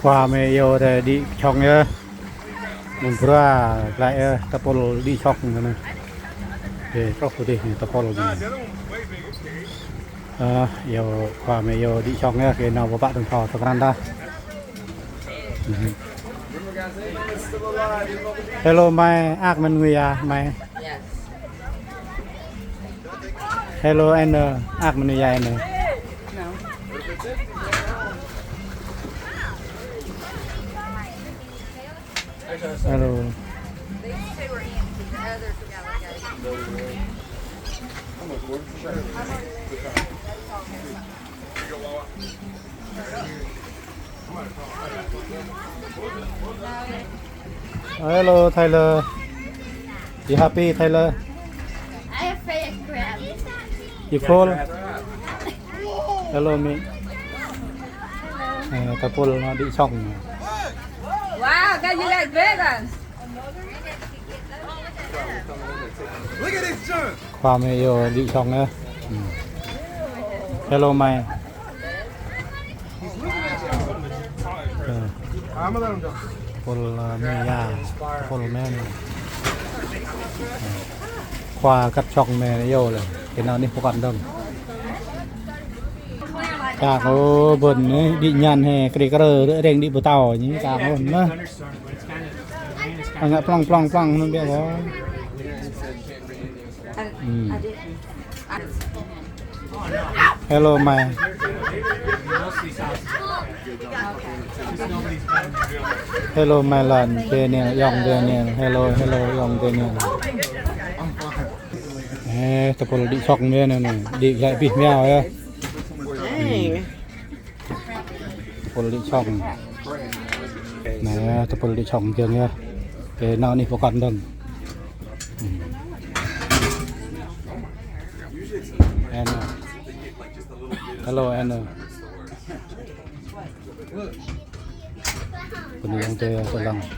qua mẹ yêu thì đi chọn nhá mình vừa lại tập polo đi chọn nữa để có phụ đi tập polo yêu qua mẹ yêu đi chọn nhá cái nào của bạn đừng thò tập ăn ta hello my ác mình người à my hello anh ác mình người anh hello hello Tyler you happy Tyler I have faith crab. you cool hello me tập polo nó đi xong Wow, guys, you like vegan? Look at this junk. qua mẹ yêu đi xong nhá hello my I'm gonna let him go. polo mẹ polo mẹ qua cắt chọn mẹ yêu rồi cái nào đi phục ăn đâu cả có bẩn ấy đi nhàn hè cái cờ đỡ đèn đi bờ tàu những cả bẩn nữa anh plong plong plong nó biết có hello my hello my lần tên nè dòng tên nè hello hello dòng tên nè tập đi sọc mẹ này đi lại bị mèo á polo đi xong này tập polo đi xong chưa nha cái nào đi phục ăn đâu Anna hello Anna con đi ăn chơi lần